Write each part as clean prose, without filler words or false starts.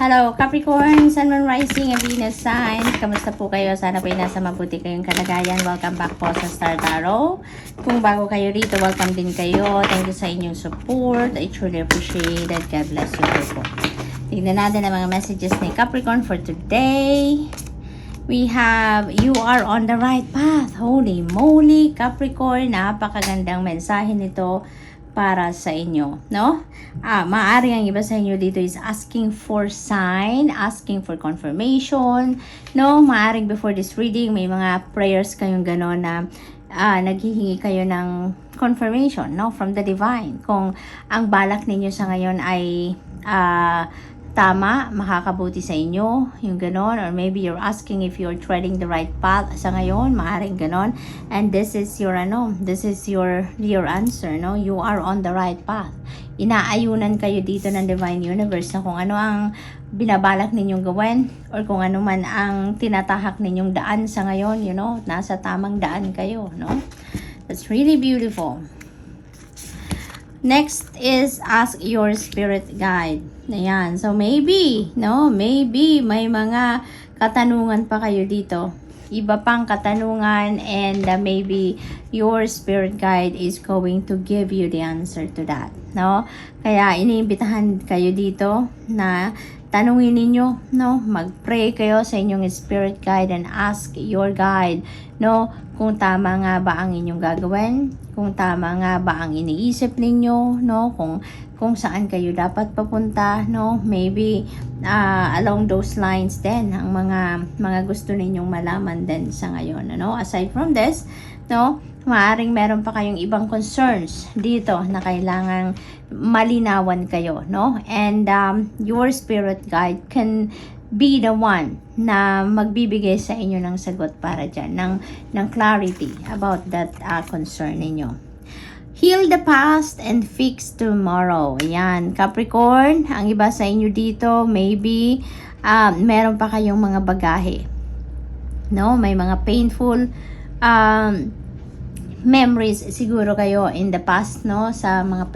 Hello Capricorn, Sun, Moon, Rising, and Venus sign. Kamusta po kayo? Sana po ay nasa mabuti kayong kalagayan. Welcome back po sa Star Tarot. Kung bago kayo rito, welcome din kayo. Thank you sa inyong support. I truly appreciate it. God bless you po. Tignan natin ang mga messages ni Capricorn for today. We have, you are on the right path. Holy moly, Capricorn. Napakagandang mensahe nito para sa inyo, no? Maaari ang iba sa inyo dito is asking for sign, asking for confirmation, no? Maaring before this reading, may mga prayers kayong gano'n na naghihingi kayo ng confirmation, no? From the divine. Kung ang balak ninyo sa ngayon ay tama, makakabuti sa inyo, yung ganon, or maybe you're asking if you're treading the right path sa ngayon, maaaring ganon, and this is your your answer, no? You are on the right path. Inaayunan kayo dito ng Divine Universe na kung ano ang binabalak ninyong gawin, or kung ano man ang tinatahak ninyong daan sa ngayon, you know, nasa tamang daan kayo, no? That's really beautiful. Next is ask your spirit guide. Ayan. So, maybe, no? Maybe may mga katanungan pa kayo dito. Iba pang katanungan, and maybe your spirit guide is going to give you the answer to that, no? Kaya, iniimbitahan kayo dito na tanungin ninyo, no? Mag-pray kayo sa inyong spirit guide and ask your guide, no? Kung tama nga ba ang inyong gagawin, kung tama nga ba ang iniisip ninyo, no? Kung saan kayo dapat papunta, no? Maybe along those lines din ang mga gusto ninyong malaman din sa ngayon, no? Aside from this, no? Maaring meron pa kayong ibang concerns dito na kailangang malinawan kayo, no? And your spirit guide can be the one na magbibigay sa inyo ng sagot para dyan, ng clarity about that concern ninyo. Heal the past and fix tomorrow. Ayan, Capricorn, ang iba sa inyo dito, maybe meron pa kayong mga bagahe, no? May mga painful memories siguro kayo in the past, no? Sa mga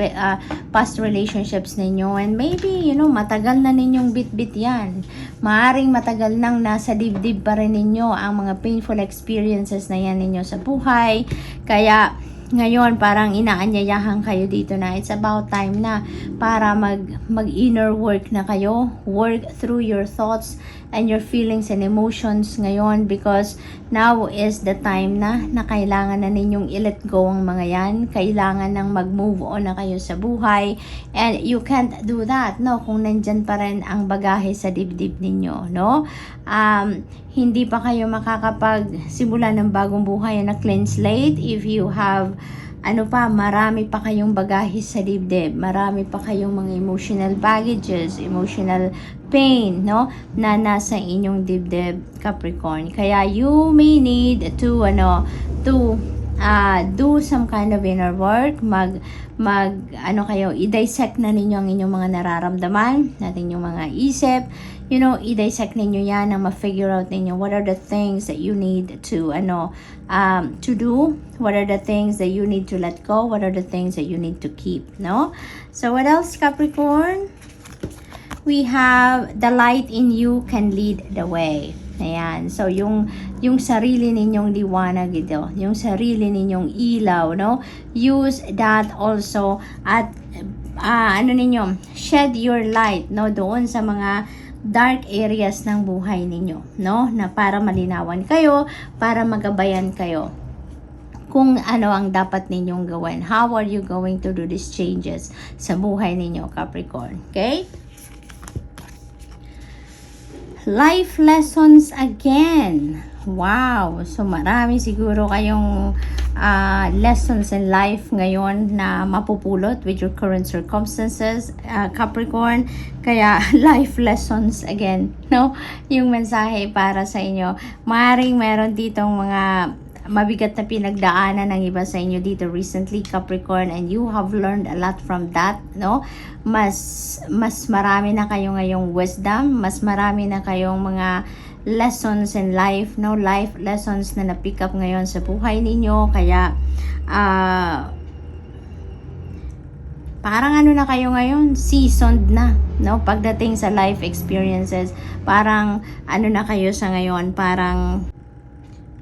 past relationships ninyo, and maybe, you know, matagal na ninyong bit-bit yan. Maaring matagal nang nasa dibdib pa rin ninyo ang mga painful experiences na yan ninyo sa buhay. Kaya ngayon parang inaanyayahan kayo dito na it's about time na para mag inner work na kayo, work through your thoughts and your feelings and emotions ngayon, because now is the time na kailangan na ninyong i-let go ang mga yan. Kailangan nang mag-move on na kayo sa buhay, and you can't do that, no? Kung nandyan pa rin ang bagahe sa dibdib ninyo, no? Hindi pa kayo makakapag-simula ng bagong buhay na clean slate if you have marami pa kayong bagahe sa dibdib, marami pa kayong mga emotional baggages, emotional pain, no, na nasa inyong dibdib, Capricorn. Kaya you may need to do some kind of inner work, i-dissect na ninyo ang inyong mga nararamdaman, natin yung mga isip, you know, i-dissect ninyo yan na ma-figure out ninyo what are the things that you need to do, what are the things that you need to let go, what are the things that you need to keep, no? So what else, Capricorn? We have the light in you can lead the way. Ayan. So, yung sarili ninyong liwanag ito, yung sarili ninyong ilaw, no? Use that also at, shed your light, no? Doon sa mga dark areas ng buhay ninyo, no? Na para malinawan kayo, para magabayan kayo kung ano ang dapat ninyong gawin. How are you going to do these changes sa buhay ninyo, Capricorn? Okay? Life lessons again. Wow! So, marami siguro kayong lessons in life ngayon na mapupulot with your current circumstances, Capricorn. Kaya, life lessons again, no? Yung mensahe para sa inyo. Maaaring meron ditong mga mabigat na pinagdaanan ng iba sa inyo dito recently, Capricorn, and you have learned a lot from that, no? Mas marami na kayo ngayong wisdom, mas marami na kayong mga lessons in life, no? Life lessons na na-pick up ngayon sa buhay ninyo. Kaya parang ano na kayo ngayon, seasoned na, no? Pagdating sa life experiences, parang ano na kayo sa ngayon, parang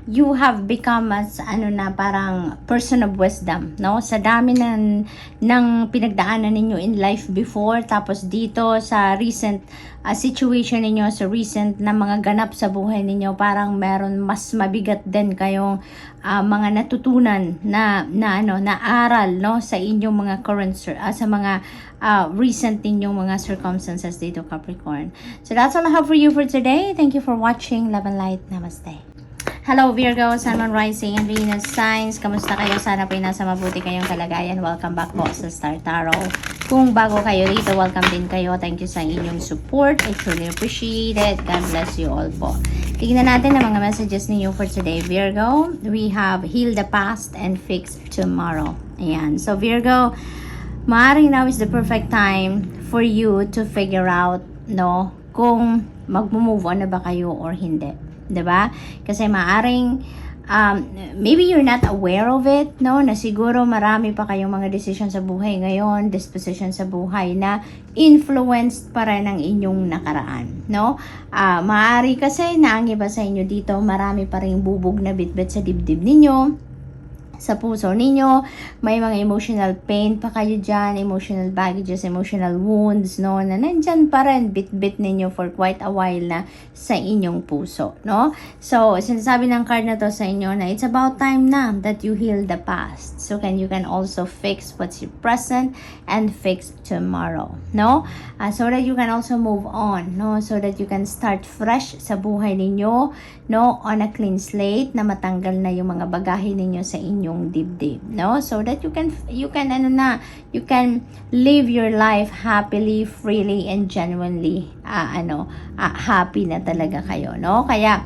you have become as ano na parang person of wisdom, no? Sa dami ng pinagdaanan ninyo in life before, tapos dito sa recent situation ninyo, sa recent na mga ganap sa buhay ninyo, parang meron mas mabigat din kayong mga natutunan na aral, no, sa inyong mga current sa mga recent ninyong mga circumstances dito, Capricorn. So that's all I have for you for today. Thank you for watching. Love and light. Namaste. Hello Virgo, Sun, Moon, Rising, and Venus signs. Kamusta kayo? Sana po nasa mabuti kayong kalagayan. Welcome back po sa Star Tarot. Kung bago kayo dito, welcome din kayo. Thank you sa inyong support. I truly appreciate it. God bless you all po. Tignan natin ang mga messages ninyo for today, Virgo. We have heal the past and fix tomorrow. Ayan. So Virgo, maaaring now is the perfect time for you to figure out, no, kung mag-move on na ba kayo or hindi. 'Di ba? Kasi maaring maybe you're not aware of it, no? Na siguro marami pa kayong mga decision sa buhay ngayon, disposition sa buhay na influenced pa rin ng inyong nakaraan, no? Maari kasi na ang iba sa inyo dito, marami pa ring bubog na bitbit sa dibdib ninyo, sa puso ninyo, may mga emotional pain pa kayo dyan, emotional baggages, emotional wounds, no, na nandyan pa rin, bit-bit ninyo for quite a while na sa inyong puso, no? So, sinasabi ng card na to sa inyo na it's about time na that you heal the past. So, you can also fix what's your present and fix tomorrow, no? So that you can also move on, no? So that you can start fresh sa buhay ninyo, no? On a clean slate, na matanggal na yung mga bagahe ninyo sa inyong dibdib, no? So that you can live your life happily, freely, and genuinely happy na talaga kayo, no? Kaya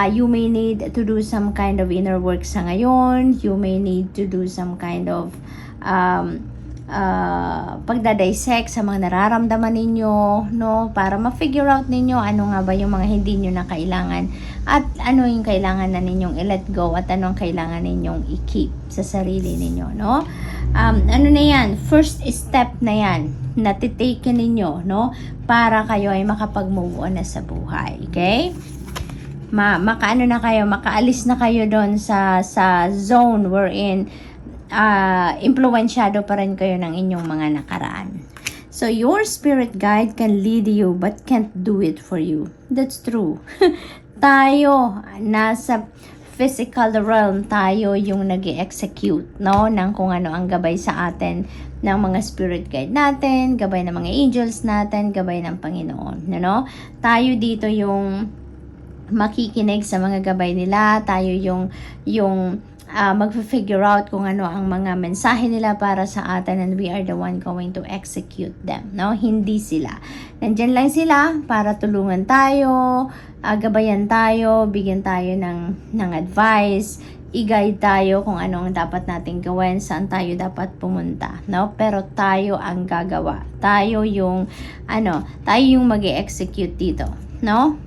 you may need to do some kind of inner work sa ngayon. You may need to do some kind of pagdadissect sa mga nararamdaman ninyo, no, para ma-figure out ninyo ano nga ba yung mga hindi nyo na kailangan at ano yung kailangan na ninyong i-let go at anong kailangan ninyong i-keep sa sarili ninyo, no? Ano na yan, first step na yan na titake ninyo, no, para kayo ay makapag-move on na sa buhay, okay? Makaano na kayo, makaalis na kayo doon sa zone wherein impluwensyado pa rin kayo ng inyong mga nakaraan. So, your spirit guide can lead you but can't do it for you. That's true. Tayo, nasa physical realm, tayo yung nag-execute, no, ng kung ano ang gabay sa atin ng mga spirit guide natin, gabay ng mga angels natin, gabay ng Panginoon, no? Tayo dito yung makikinig sa mga gabay nila, tayo yung mag-figure out kung ano ang mga mensahe nila para sa atin, and we are the one going to execute them, no? Hindi sila. Nandyan lang sila para tulungan tayo, gabayan tayo, bigyan tayo ng advice, i-guide tayo kung ano ang dapat nating gawin, saan tayo dapat pumunta, no? Pero tayo ang gagawa. Tayo yung mag-execute dito, no?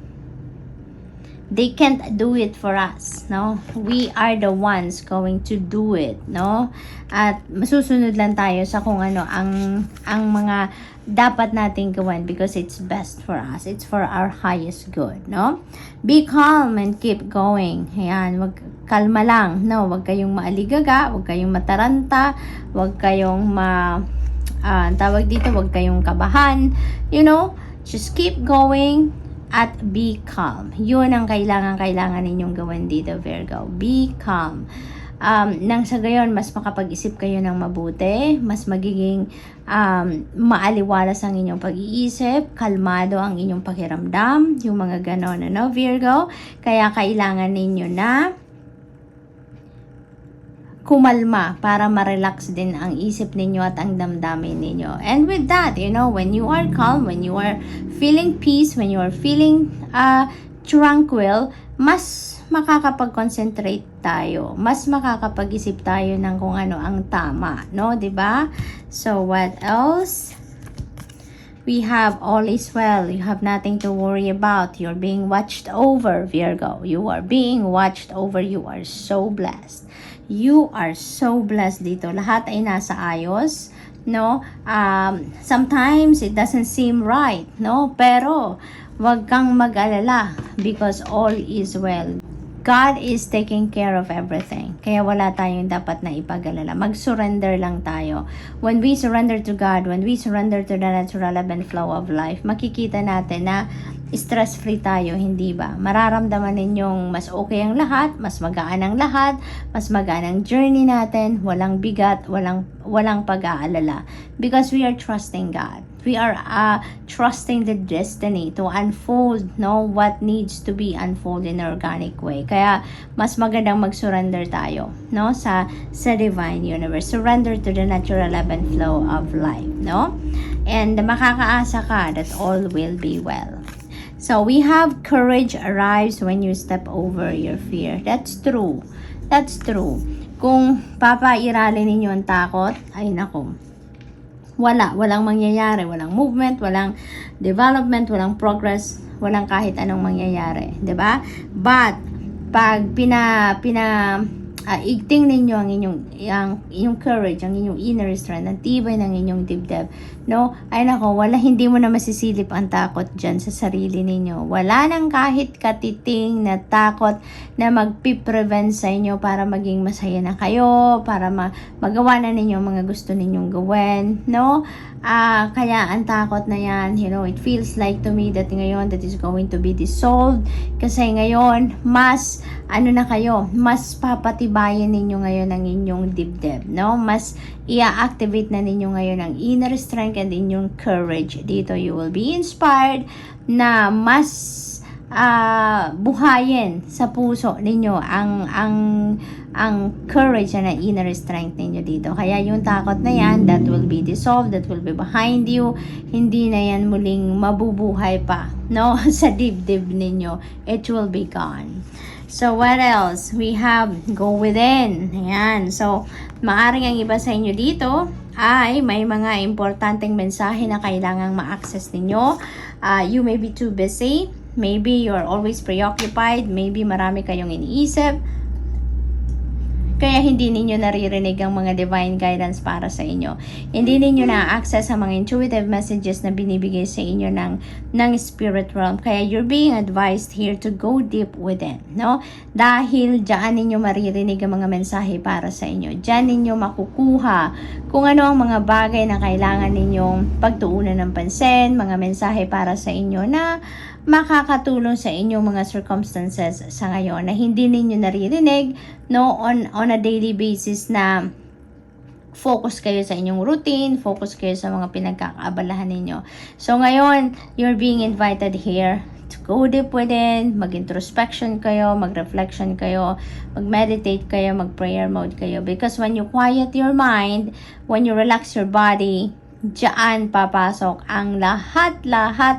They can't do it for us, no? We are the ones going to do it, no? At masusunod lang tayo sa kung ano ang mga dapat nating gawin because it's best for us. It's for our highest good, no? Be calm and keep going. Ayan, kalma lang, no? Huwag kayong maaligaga, huwag kayong mataranta, huwag kayong huwag kayong kabahan, you know? Just keep going at be calm. Yun ang kailangan ninyong gawin dito, Virgo. Be calm. Nang sa gayon, mas makapag-isip kayo ng mabuti, mas magiging maaliwalas ang inyong pag-iisip, kalmado ang inyong pakiramdam, yung mga ganon, Virgo. Kaya kailangan ninyo na kumalma para ma-relax din ang isip ninyo at ang damdamin ninyo. And with that, when you are calm, when you are feeling peace, when you are feeling tranquil, mas makakapag-concentrate tayo. Mas makakapag-isip tayo ng kung ano ang tama, no? 'Di ba? So, what else? We have all is well. You have nothing to worry about. You're being watched over, Virgo. You are being watched over. You are so blessed. You are so blessed dito. Lahat ay nasa ayos. no? Sometimes it doesn't seem right, no? Pero wag kang mag-alala because all is well. God is taking care of everything. Kaya wala tayong dapat na ipag-alala. Mag-surrender lang tayo. When we surrender to God, when we surrender to the natural ebb and flow of life, makikita natin na stress-free tayo, hindi ba? Mararamdaman ninyong mas okay ang lahat, mas magaan ang lahat, mas magaan ang journey natin, walang bigat, walang pag-aalala. Because we are trusting God. We are trusting the destiny to unfold, no, what needs to be unfolded in an organic way. Kaya mas magandang mag-surrender tayo, no, sa divine universe. Surrender to the natural ebb and flow of life, no? And makakaasa ka that all will be well. So we have courage arrives when you step over your fear. That's true. That's true. Kung papairalin ninyo ang takot, ay nako, walang mangyayari, walang movement, walang development, walang progress, walang kahit anong mangyayari, 'di ba? But pag igting ninyo ang inyong courage, ang inyong inner strength, ang tibay ng inyong dibdib, no? Ay nako, hindi mo na masisilip ang takot dyan sa sarili ninyo. Wala nang kahit katiting na takot na magpiprevent sa inyo para maging masaya na kayo, para magawa na ninyo mga gusto ninyong gawin, no? Kaya ang takot na yan, it feels like to me that ngayon that is going to be dissolved kasi ngayon mas mas papatibayin ninyo ngayon ang inyong dibdib, no? Mas i-activate na ninyo ngayon ang inner strength and inyong courage. Dito you will be inspired na mas buhayin sa puso ninyo ang courage and inner strength ninyo dito. Kaya yung takot na yan, that will be dissolved, that will be behind you. Hindi na yan muling mabubuhay pa, no? Sa dibdib ninyo. It will be gone. So, what else? We have go within. Ayan. So, maaring ang iba sa inyo dito ay may mga importanteng mensahe na kailangang ma-access ninyo. You may be too busy. Maybe you're always preoccupied. Maybe marami kayong iniisip. Kaya hindi ninyo naririnig ang mga divine guidance para sa inyo. Hindi ninyo na-access ang mga intuitive messages na binibigay sa inyo ng spirit realm. Kaya you're being advised here to go deep within, no? Dahil diyan ninyo maririnig ang mga mensahe para sa inyo. Diyan ninyo makukuha kung ano ang mga bagay na kailangan ninyong pagtuunan ng pansin, mga mensahe para sa inyo na makakatulong sa inyong mga circumstances sa ngayon na hindi ninyo naririnig, no, on a daily basis, na focus kayo sa inyong routine, focus kayo sa mga pinagkakaabalahan ninyo. So ngayon, you're being invited here to go deep within, mag-introspection kayo, mag-reflection kayo, mag-meditate kayo, mag-prayer mode kayo. Because when you quiet your mind, when you relax your body, diyan papasok ang lahat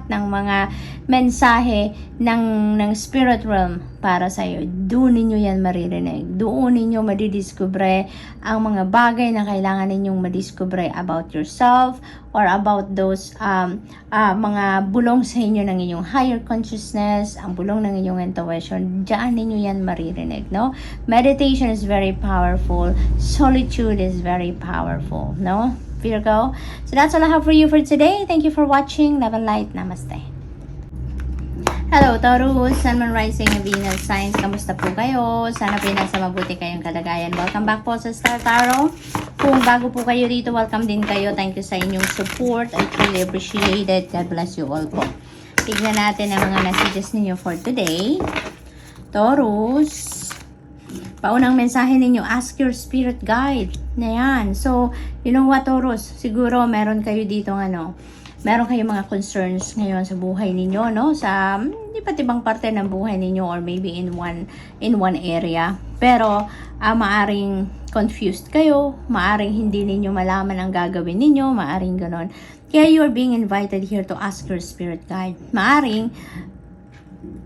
ng mga mensahe ng spirit realm para sa iyo. Doon ninyo yan maririnig. Doon ninyo madidiskubre ang mga bagay na kailangan ninyong madiskubre about yourself or about those mga bulong sa inyo ng inyong higher consciousness, ang bulong ng inyong intuition. Diyan ninyo yan maririnig, no? Meditation is very powerful. Solitude is very powerful, no? Virgo. So that's all I have for you for today. Thank you for watching. Love and light. Namaste. Hello, Taurus, Sun, Moon, Rising, Venus signs. Kamusta po kayo? Sana po nasa mabuti kayong kalagayan. Welcome back po sa Star Tarot. Kung bago po kayo dito, welcome din kayo. Thank you sa inyong support. I truly appreciate it. God bless you all po. Tignan natin ang mga messages ninyo for today. Taurus. Paunang mensahe ninyo, ask your spirit guide. Na yan. So, you know what, Taurus? Siguro meron kayo dito meron kayong mga concerns ngayon sa buhay ninyo, no? Sa iba't ibang parte ng buhay ninyo or maybe in one area. Pero maaring confused kayo, maaring hindi ninyo malaman ang gagawin ninyo, maaring ganon. Kaya you're being invited here to ask your spirit guide. Maaring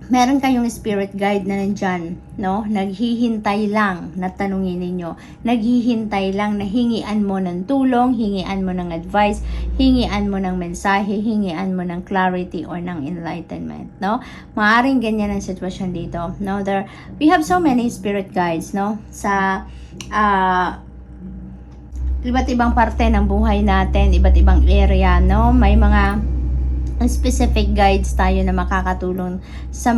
meron kayong spirit guide na nandyan, no? Naghihintay lang na tanungin ninyo. Naghihintay lang na hingian mo ng tulong, hingian mo ng advice, hingian mo ng mensahe, hingian mo ng clarity or ng enlightenment, no? Maaring ganyan ang sitwasyon dito, no? We have so many spirit guides, no? iba't ibang parte ng buhay natin, iba't ibang area, no? May mga specific guides tayo na makakatulong sa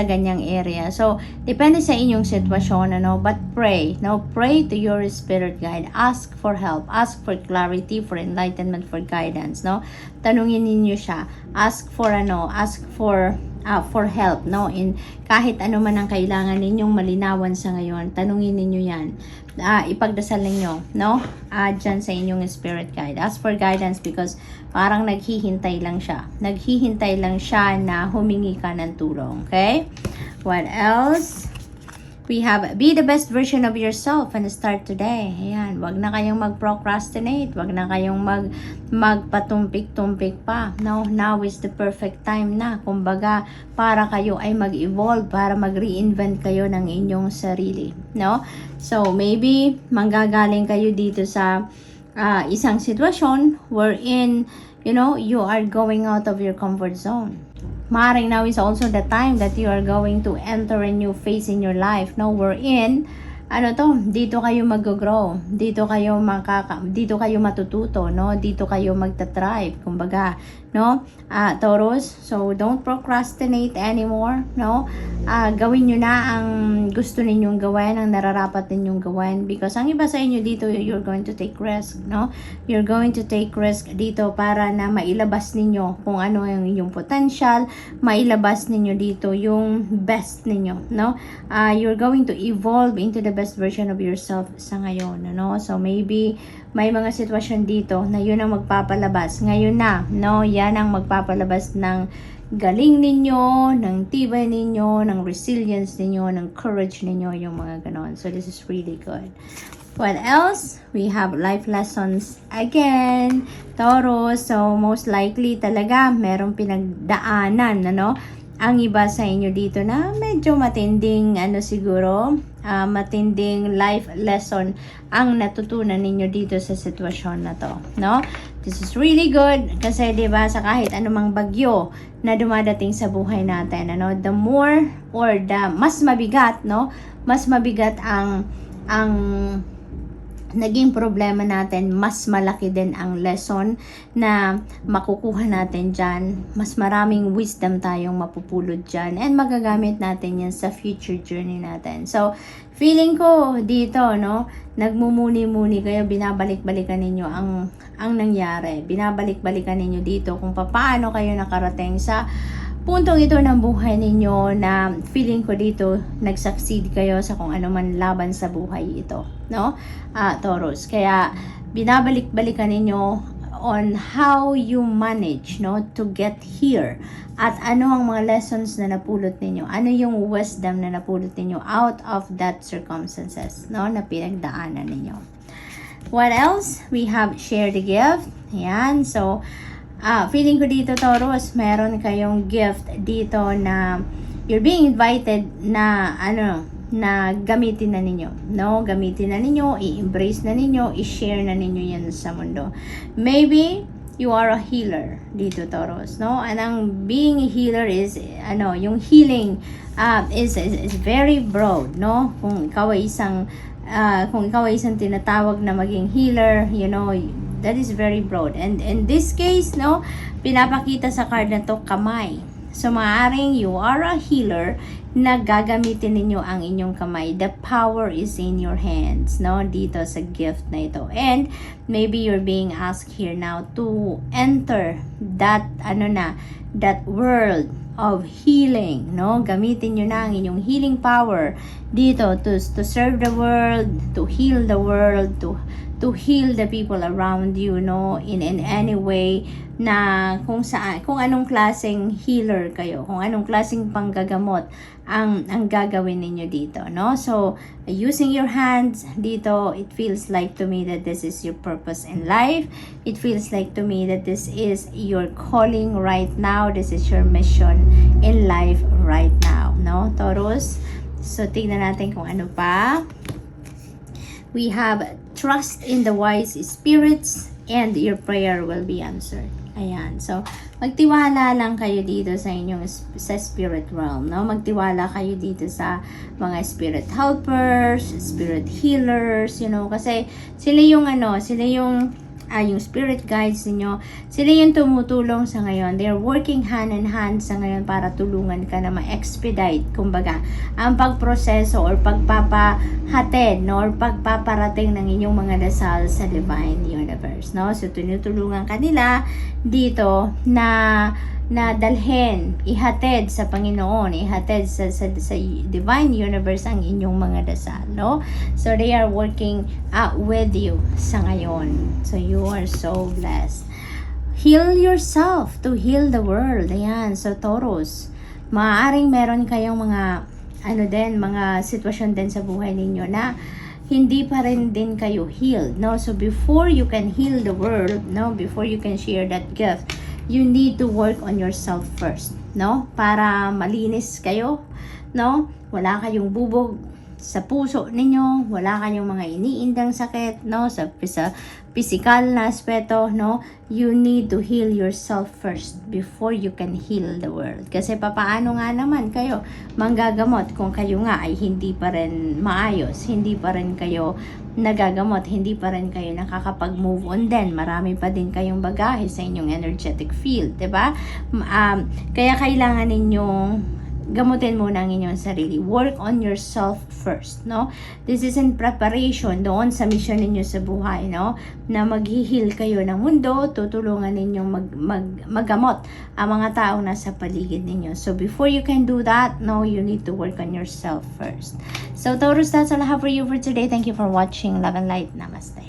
ganyang area. So, depende sa inyong sitwasyon, ano, but pray, no? Pray to your spirit guide. Ask for help, ask for clarity, for enlightenment, for guidance, no? Tanungin ninyo siya. Ask for help, no? In kahit ano man ang kailangan ninyong malinawan sa ngayon, tanungin ninyo yan. Ipagdasal ninyo, no? Dyan sa inyong spirit guide. Ask for guidance because parang naghihintay lang siya. Naghihintay lang siya na humingi ka ng tulong, okay? What else? We have, be the best version of yourself and start today. Ayan, wag na kayong mag-procrastinate. Wag na kayong magpatumpik-tumpik pa. No, now is the perfect time na. Kumbaga, para kayo ay mag-evolve, para mag-reinvent kayo ng inyong sarili. No? So, maybe, manggagaling kayo dito sa isang sitwasyon wherein, you know, you are going out of your comfort zone. Maring now is also the time that you are going to enter a new phase in your life. No, wherein, dito kayo mag-grow, dito kayo matututo, no? Dito kayo magta-thrive, kumbaga, no? Taurus, so don't procrastinate anymore, no? Gawin nyo na ang gusto ninyong gawin, ang nararapat ninyong gawin, because ang iba sa inyo dito, you're going to take risk, no? You're going to take risk dito para na mailabas ninyo kung ano yung inyong potential, mailabas ninyo dito yung best ninyo, no? You're going to evolve into the best version of yourself sa ngayon, no? So maybe may mga sitwasyon dito na yun ang magpapalabas ngayon na, no? Yan ang magpapalabas ng galing ninyo, ng tibay ninyo, ng resilience ninyo, ng courage ninyo, yung mga ganon. So this is really good. What else? We have life lessons again, Taurus. So most likely talaga merong pinagdaanan, ano? Ang iba sa inyo dito na medyo matinding matinding life lesson ang natutunan ninyo dito sa sitwasyon na to, no? This is really good kasi 'di ba sa kahit anumang bagyo na dumadating sa buhay natin, ano, the more or the mas mabigat, no? Mas mabigat ang naging problema natin, mas malaki din ang lesson na makukuha natin dyan. Mas maraming wisdom tayong mapupulot dyan and magagamit natin yan sa future journey natin. So, feeling ko dito, no, nagmumuni-muni kayo, binabalik-balikan ninyo ang nangyari. Binabalik-balikan ninyo dito kung paano kayo nakarating sa puntong ito ng buhay ninyo na feeling ko dito nag-succeed kayo sa kung ano man laban sa buhay ito, no? Taurus. Kaya binabalik-balikan ninyo on how you manage, no, to get here. At ano ang mga lessons na napulot ninyo? Ano yung wisdom na napulot ninyo out of that circumstances, no, na pinagdaanan ninyo. What else? We have share the gift. Ayan. So, feeling ko dito, Taurus, meron kayong gift dito na you're being invited na na gamitin na ninyo, no? Gamitin na ninyo, i-embrace na ninyo, i-share na ninyo yan sa mundo. Maybe you are a healer dito, Taurus, no? And ang being a healer is yung healing is very broad, no? Kung ikaw ay isang tinatawag na maging healer, you know, that is very broad. And in this case, no, pinapakita sa card na to kamay. So, maaaring you are a healer na gagamitin ninyo ang inyong kamay. The power is in your hands, no, dito sa gift na ito. And maybe you're being asked here now to enter that, that world of healing, no? Gamitin nyo na ang inyong healing power dito to serve the world, to heal the world, to heal the people around you, no, in any way na kung anong klaseng healer kayo, kung anong klaseng panggagamot ang gagawin ninyo dito, no? So, using your hands dito, it feels like to me that this is your purpose in life. It feels like to me that this is your calling right now. This is your mission in life right now, no, Taurus? So, tignan natin kung ano pa. We have trust in the wise spirits and your prayer will be answered. Ayan. So, magtiwala lang kayo dito sa inyong sa spirit realm, no? Magtiwala kayo dito sa mga spirit helpers, spirit healers, kasi sila yung yung spirit guides niyo, sila yung tumutulong sa ngayon. They're working hand in hand sa ngayon para tulungan ka na ma-expedite, kumbaga, ang pagproseso or pagpapahatid, no, or pagpaparating ng inyong mga dasal sa divine universe, no? So tinutulungan kanila dito na dalhin, ihatid sa Panginoon, ihatid sa divine universe ang inyong mga dasal, no? So they are working with you sa ngayon. So you are so blessed. Heal yourself to heal the world. Ayan, so Taurus, maaaring meron kayong mga mga sitwasyon din sa buhay ninyo na hindi pa rin din kayo healed, no? So before you can heal the world, no, before you can share that gift, you need to work on yourself first, no? Para malinis kayo, no? Wala kayong bubog sa puso ninyo, wala kayong mga iniindang sakit, no? Sa physical na aspeto, no? You need to heal yourself first before you can heal the world. Kasi papaano nga naman kayo manggagamot kung kayo nga ay hindi pa rin maayos, hindi pa rin kayo nagagamot, hindi pa rin kayo nakakapag-move on din. Marami pa din kayong bagahe sa inyong energetic field, 'di ba? Kaya kailangan ninyong gamutin muna ang inyong sarili. Work on yourself first, no? This is in preparation doon sa mission ninyo sa buhay, no? Na mag-heal kayo ng mundo, tutulungan ninyong maggamot ang mga taong nasa paligid ninyo. So before you can do that, no, you need to work on yourself first. So Taurus, that's all I have for you for today. Thank you for watching. Love and light. Namaste.